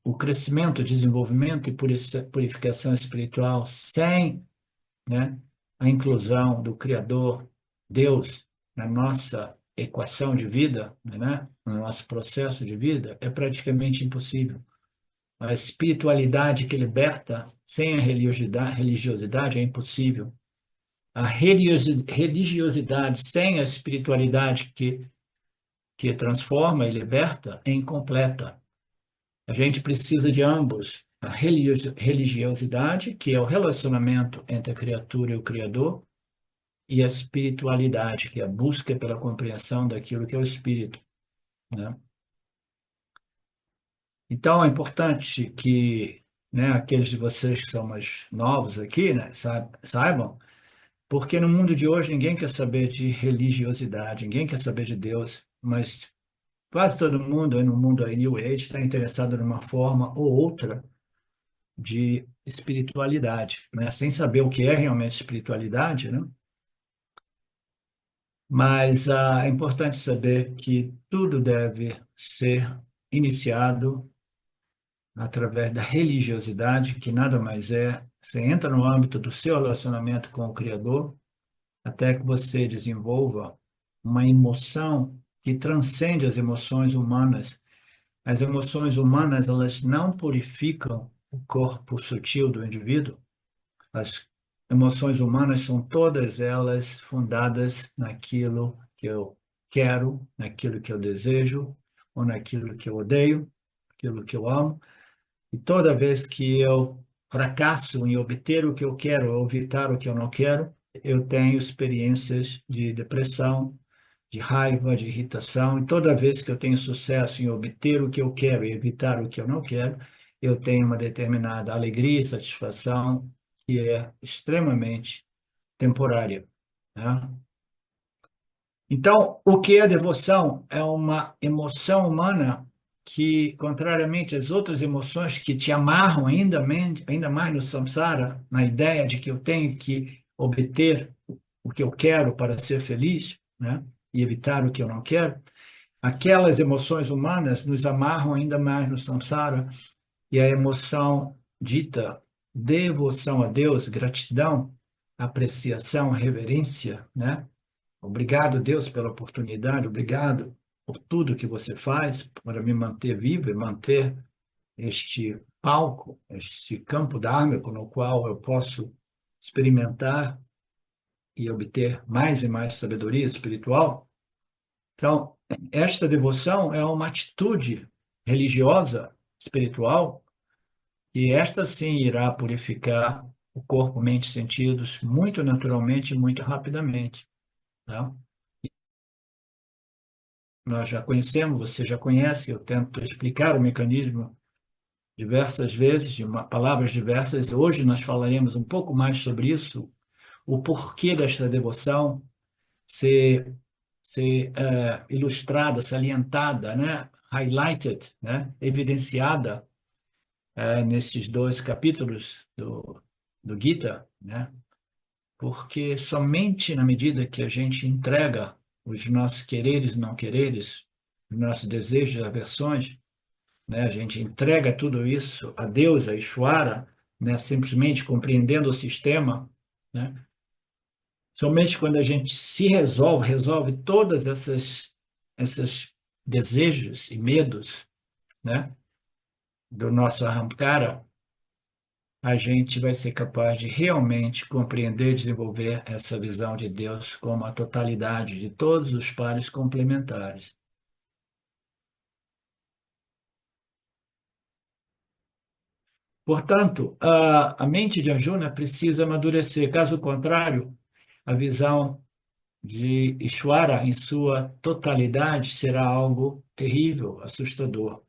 O crescimento, desenvolvimento e purificação espiritual sem, né, a inclusão do Criador, Deus, na nossa equação de vida, né, no nosso processo de vida, é praticamente impossível. A espiritualidade que liberta sem a religiosidade é impossível. A religiosidade sem a espiritualidade que transforma e liberta é incompleta. A gente precisa de ambos. A religiosidade, que é o relacionamento entre a criatura e o Criador, e a espiritualidade, que é a busca pela compreensão daquilo que é o espírito, né? Então, é importante que, né, aqueles de vocês que são mais novos aqui, né, saibam, porque no mundo de hoje ninguém quer saber de religiosidade, ninguém quer saber de Deus, mas quase todo mundo aí no mundo aí New Age está interessado numa forma ou outra de espiritualidade, né? Sem saber o que é realmente espiritualidade, né? Mas é importante saber que tudo deve ser iniciado através da religiosidade, que nada mais é Você entra no âmbito do seu relacionamento com o Criador, até que você desenvolva uma emoção que transcende as emoções humanas. As emoções humanas, elas não purificam o corpo sutil do indivíduo. As emoções humanas são todas elas fundadas naquilo que eu quero, naquilo que eu desejo, ou naquilo que eu odeio, aquilo que eu amo. E toda vez que eu fracasso em obter o que eu quero ou evitar o que eu não quero, eu tenho experiências de depressão, de raiva, de irritação. E toda vez que eu tenho sucesso em obter o que eu quero e evitar o que eu não quero, eu tenho uma determinada alegria e satisfação que é extremamente temporária, né? Então, o que é devoção? É uma emoção humana que, contrariamente às outras emoções que te amarram ainda mais no samsara, na ideia de que eu tenho que obter o que eu quero para ser feliz, né? E evitar o que eu não quero, aquelas emoções humanas nos amarram ainda mais no samsara, e a emoção dita devoção a Deus, gratidão, apreciação, reverência, né? Obrigado, Deus, pela oportunidade, obrigado por tudo que você faz para me manter vivo e manter este palco, este campo dharmico no qual eu posso experimentar e obter mais e mais sabedoria espiritual. Então, esta devoção é uma atitude religiosa, espiritual, e esta sim irá purificar o corpo, mente e sentidos muito naturalmente e muito rapidamente, tá? Nós já conhecemos, você já conhece, eu tento explicar o mecanismo diversas vezes, palavras diversas. Hoje nós falaremos um pouco mais sobre isso, o porquê desta devoção ser ilustrada, salientada, né? Highlighted, né? Evidenciada nesses dois capítulos do Gita, né? Porque somente na medida que a gente entrega os nossos quereres e não quereres, os nossos desejos e aversões, né? A gente entrega tudo isso a Deus, a Ishvara, né? Simplesmente compreendendo o sistema, né? Somente quando a gente se resolve todas essas desejos e medos, né? Do nosso Ahamkara, a gente vai ser capaz de realmente compreender e desenvolver essa visão de Deus como a totalidade de todos os pares complementares. Portanto, a mente de Arjuna precisa amadurecer, caso contrário, a visão de Ishvara em sua totalidade será algo terrível, assustador.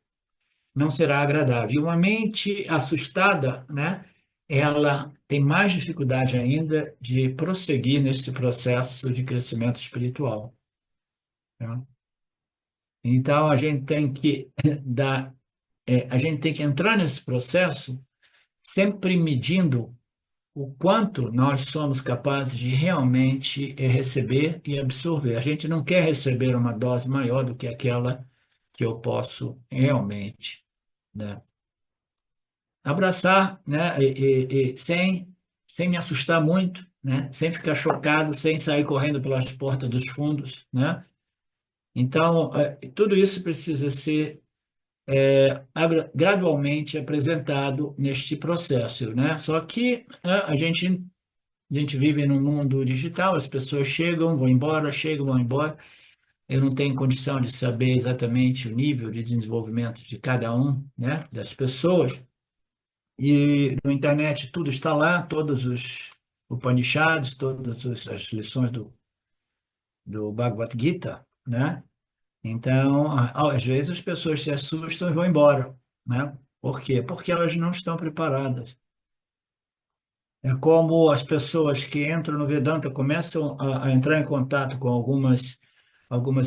Não será agradável. E uma mente assustada, né, ela tem mais dificuldade ainda de prosseguir nesse processo de crescimento espiritual, né? Então, a gente tem que a gente tem que entrar nesse processo sempre medindo o quanto nós somos capazes de realmente receber e absorver. A gente não quer receber uma dose maior do que aquela que eu posso realmente, né, abraçar, né, e sem me assustar muito, né, sem ficar chocado, sem sair correndo pelas portas dos fundos, né? Então, tudo isso precisa ser gradualmente apresentado neste processo, né? Só que a gente vive num mundo digital, as pessoas chegam, vão embora. Eu não tenho condição de saber exatamente o nível de desenvolvimento de cada um, né, das pessoas. E na internet tudo está lá, todos os Upanishads, todas as lições do Bhagavad Gita, né? Então, às vezes as pessoas se assustam e vão embora, né? Por quê? Porque elas não estão preparadas. É como as pessoas que entram no Vedanta começam a entrar em contato com algumas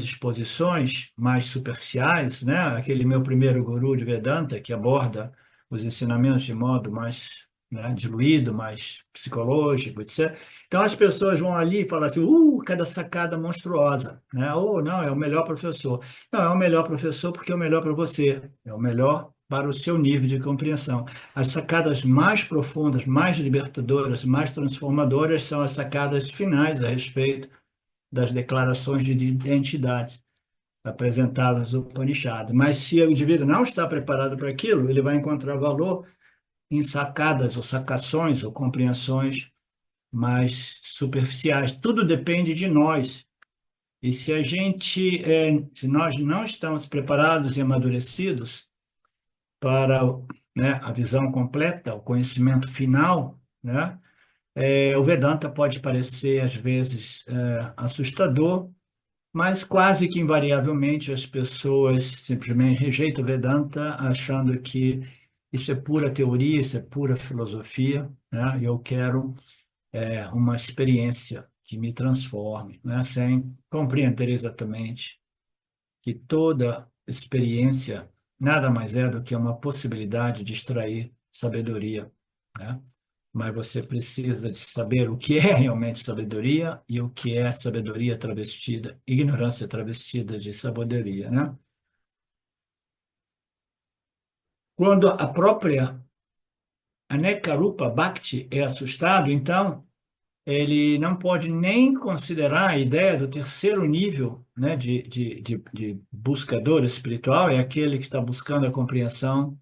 exposições mais superficiais, né? Aquele meu primeiro guru de Vedanta, que aborda os ensinamentos de modo mais, né, diluído, mais psicológico, etc. Então as pessoas vão ali e falam assim, cada sacada monstruosa, né? Ou não, é o melhor professor. Não, é o melhor professor porque é o melhor para você, é o melhor para o seu nível de compreensão. As sacadas mais profundas, mais libertadoras, mais transformadoras são as sacadas finais a respeito das declarações de identidade apresentadas no Upanishad. Mas se o indivíduo não está preparado para aquilo, ele vai encontrar valor em sacadas ou sacações ou compreensões mais superficiais. Tudo depende de nós. E se se nós não estamos preparados e amadurecidos para, né, a visão completa, o conhecimento final, né, o Vedanta pode parecer às vezes assustador, mas quase que invariavelmente as pessoas simplesmente rejeitam o Vedanta, achando que isso é pura teoria, isso é pura filosofia, né? E eu quero uma experiência que me transforme, né? Sem compreender exatamente que toda experiência nada mais é do que uma possibilidade de extrair sabedoria, né? Mas você precisa de saber o que é realmente sabedoria e o que é sabedoria travestida, ignorância travestida de sabedoria, né? Quando a própria Anekarupa Bhakti é assustado, então ele não pode nem considerar a ideia do terceiro nível, né, de buscador espiritual, é aquele que está buscando a compreensão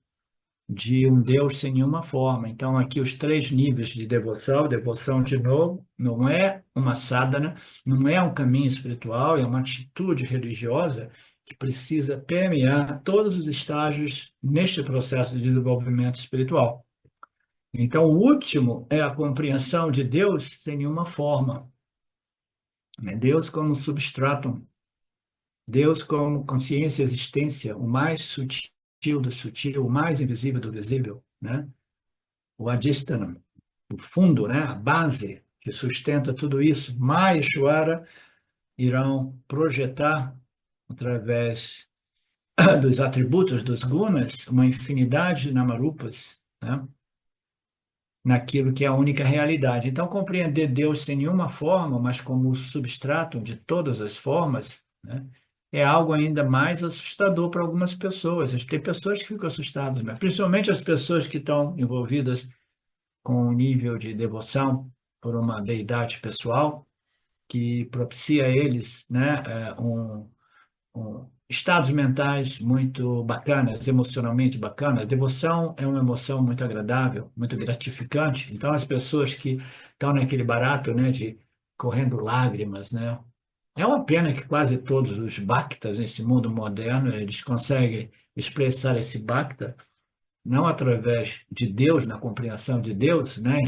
de um Deus sem nenhuma forma. Então, aqui os três níveis de devoção, devoção de novo, não é uma sadhana, não é um caminho espiritual, é uma atitude religiosa que precisa permear todos os estágios neste processo de desenvolvimento espiritual. Então, o último é a compreensão de Deus sem nenhuma forma, né? Deus como substratum, Deus como consciência e existência, o mais sutil do sutil, o mais invisível do visível, né? O Adhistanam, o fundo, né? A base que sustenta tudo isso. Maheshwara irão projetar, através dos atributos dos gunas, uma infinidade de namarupas, né? Naquilo que é a única realidade. Então, compreender Deus sem nenhuma forma, mas como o substrato de todas as formas, né, é algo ainda mais assustador para algumas pessoas. Tem pessoas que ficam assustadas, mas principalmente as pessoas que estão envolvidas com um nível de devoção por uma deidade pessoal que propicia a eles, né, com estados mentais muito bacanas, emocionalmente bacanas. Devoção é uma emoção muito agradável, muito gratificante. Então, as pessoas que estão naquele barato, né, de correndo lágrimas, né? É uma pena que quase todos os bhaktas nesse mundo moderno, eles conseguem expressar esse bhakta não através de Deus, na compreensão de Deus, né,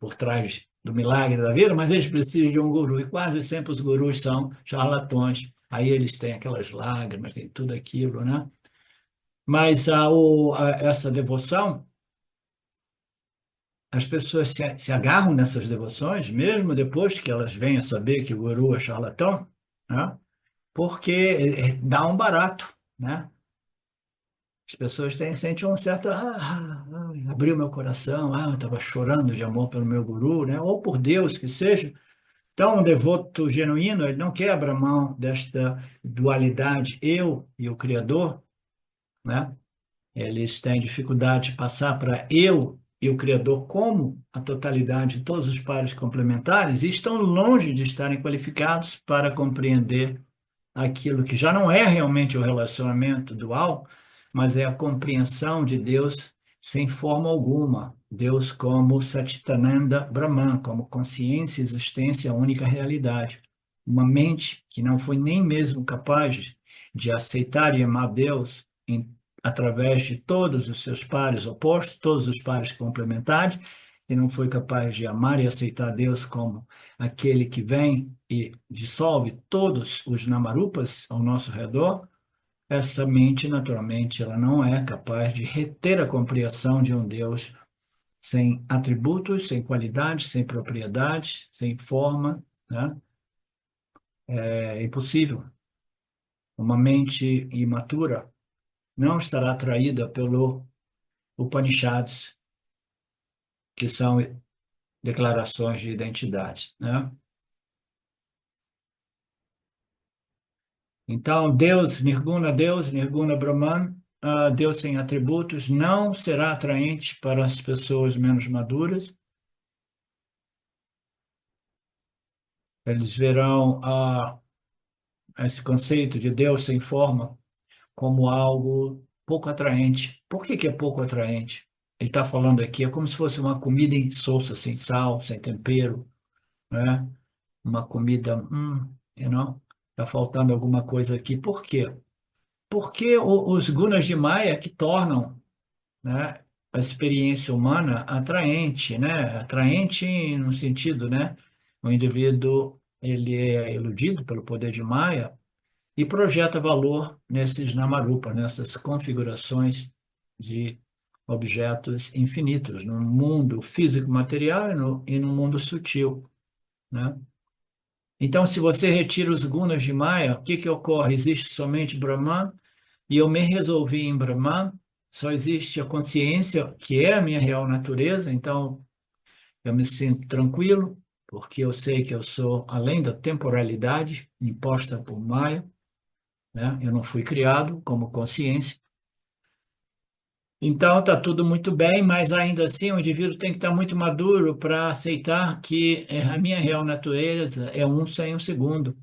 por trás do milagre da vida, mas eles precisam de um guru, e quase sempre os gurus são charlatões. Aí eles têm aquelas lágrimas, tem tudo aquilo, né? Mas essa devoção, as pessoas se agarram nessas devoções, mesmo depois que elas venham a saber que o guru é charlatão, né? Porque dá um barato, né? As pessoas sentem um certo, abriu meu coração, eu estava chorando de amor pelo meu guru, né? Ou por Deus que seja. Então, um devoto genuíno, ele não quebra a mão desta dualidade, eu e o Criador, né? Eles têm dificuldade de passar para eu e o Criador como a totalidade de todos os pares complementares e estão longe de estarem qualificados para compreender aquilo que já não é realmente o relacionamento dual, mas é a compreensão de Deus sem forma alguma. Deus como Satchitananda Brahman, como consciência, existência, a única realidade. Uma mente que não foi nem mesmo capaz de aceitar e amar Deus através de todos os seus pares opostos, todos os pares complementares, e não foi capaz de amar e aceitar Deus como aquele que vem e dissolve todos os namarupas ao nosso redor, essa mente, naturalmente, ela não é capaz de reter a compreensão de um Deus sem atributos, sem qualidades, sem propriedades, sem forma, né? É impossível. Uma mente imatura não estará atraída pelo Upanishads, que são declarações de identidade, né? Então, Deus, Nirguna Brahman, Deus sem atributos não será atraente para as pessoas menos maduras. Eles verão esse conceito de Deus sem forma como algo pouco atraente. Por que que é pouco atraente? Ele está falando aqui, é como se fosse uma comida insossa, sem sal, sem tempero, né? Uma comida, está faltando alguma coisa aqui. Por quê? Porque os gunas de Maya que tornam, né, a experiência humana atraente, né? Atraente no sentido, né? O indivíduo ele é iludido pelo poder de Maya e projeta valor nesses namarupa, nessas configurações de objetos infinitos, no mundo físico material e no mundo sutil, né? Então, se você retira os gunas de Maya, o que que ocorre? Existe somente Brahman, e eu me resolvi em Brahman, só existe a consciência, que é a minha real natureza, então eu me sinto tranquilo, porque eu sei que eu sou além da temporalidade imposta por Maya, né? Eu não fui criado como consciência. Então, está tudo muito bem, mas ainda assim o indivíduo tem que estar muito maduro para aceitar que a minha real natureza é um sem um segundo,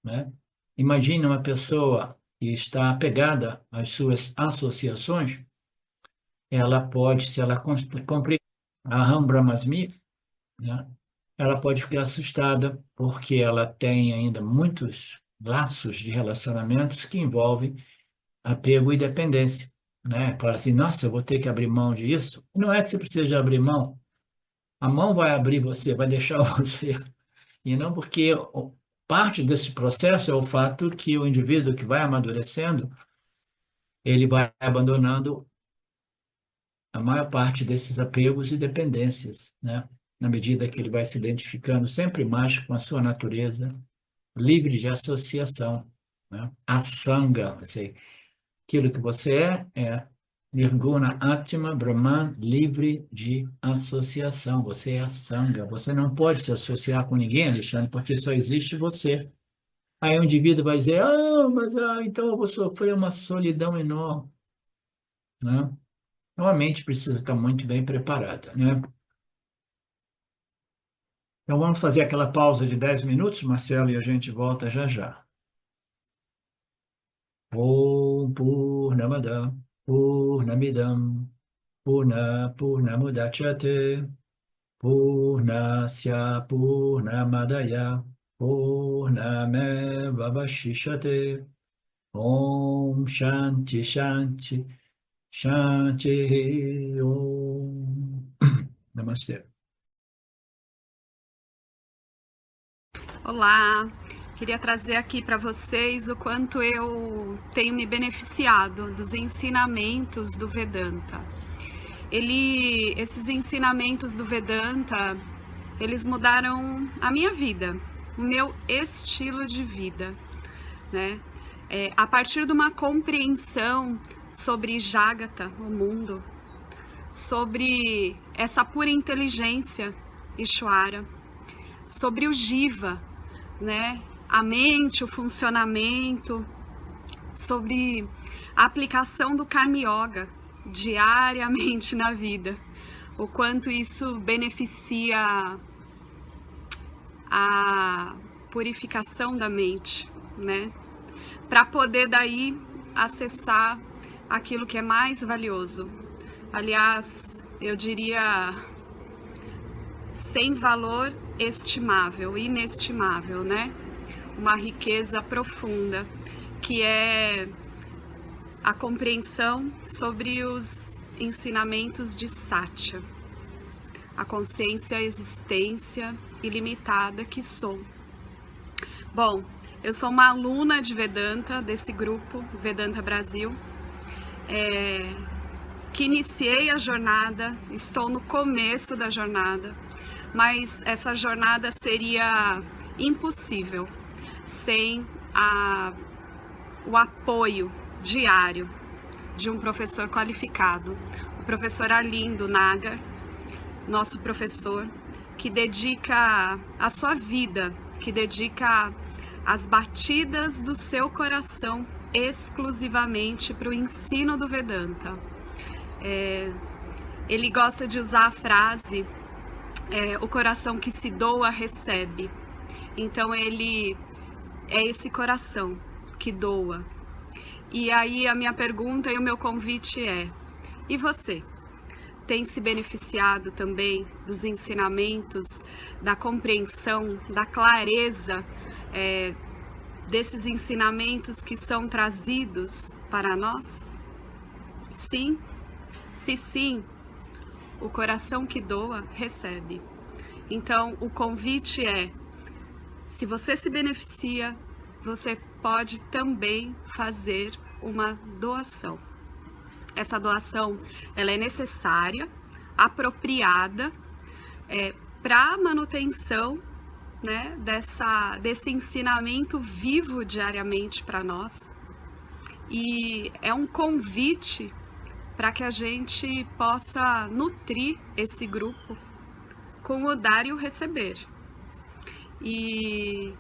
né? Imagine uma pessoa que está apegada às suas associações, ela pode, se ela cumprir a Aham Brahmasmi, né? Ela pode ficar assustada porque ela tem ainda muitos laços de relacionamentos que envolvem apego e dependência, né? Fala assim, nossa, eu vou ter que abrir mão disso. Não é que você precisa abrir mão, a mão vai abrir você, vai deixar você. E não porque parte desse processo é o fato que o indivíduo que vai amadurecendo, ele vai abandonando a maior parte desses apegos e dependências, né? Na medida que ele vai se identificando sempre mais com a sua natureza livre de associação, né? A sanga, aquilo que você é Nirguna Atma Brahman, livre de associação. Você é a sanga. Você não pode se associar com ninguém, Alexandre, porque só existe você. Aí o indivíduo vai dizer, mas então eu vou sofrer uma solidão enorme, né? Então a mente precisa estar muito bem preparada, né? Então vamos fazer aquela pausa de 10 minutos, Marcelo, e a gente volta já já. Om Purnamada Purnamidam Purnamudachyate Purnasya Purnamadaya Purnameva Vashishate Om Shanti Shanti Shanti Om. Namastê. Olá, queria trazer aqui para vocês o quanto eu tenho me beneficiado dos ensinamentos do Vedanta. Esses ensinamentos do Vedanta, eles mudaram a minha vida, o meu estilo de vida, né? A partir de uma compreensão sobre Jagata, o mundo, sobre essa pura inteligência, Ishvara, sobre o Jiva, né? A mente, o funcionamento, sobre a aplicação do Karma Yoga diariamente na vida, o quanto isso beneficia a purificação da mente, né? Para poder daí acessar aquilo que é mais valioso. Aliás, eu diria sem valor estimável, inestimável, né? Uma riqueza profunda, que é a compreensão sobre os ensinamentos de Satya, a consciência, a existência ilimitada que sou. Bom, eu sou uma aluna de Vedanta, desse grupo, Vedanta Brasil, que iniciei a jornada, estou no começo da jornada, mas essa jornada seria impossível sem o apoio diário de um professor qualificado, o professor Arlindo Nagar, nosso professor, que dedica a sua vida, que dedica as batidas do seu coração exclusivamente para o ensino do Vedanta. Ele gosta de usar a frase, o coração que se doa recebe. Então ele é esse coração que doa. E aí a minha pergunta e o meu convite é: e você? Tem se beneficiado também dos ensinamentos, da compreensão, da clareza desses ensinamentos que são trazidos para nós? Sim? Se sim, o coração que doa recebe. Então o convite é: se você se beneficia, você pode também fazer uma doação. Essa doação, ela é necessária, apropriada, para a manutenção, né, desse ensinamento vivo diariamente para nós. E é um convite para que a gente possa nutrir esse grupo com o dar e o receber. E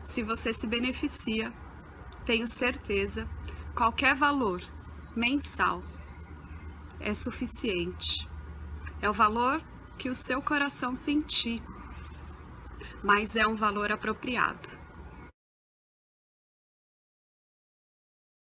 se você se beneficia, tenho certeza, qualquer valor mensal é suficiente. É o valor que o seu coração sentir, mas é um valor apropriado.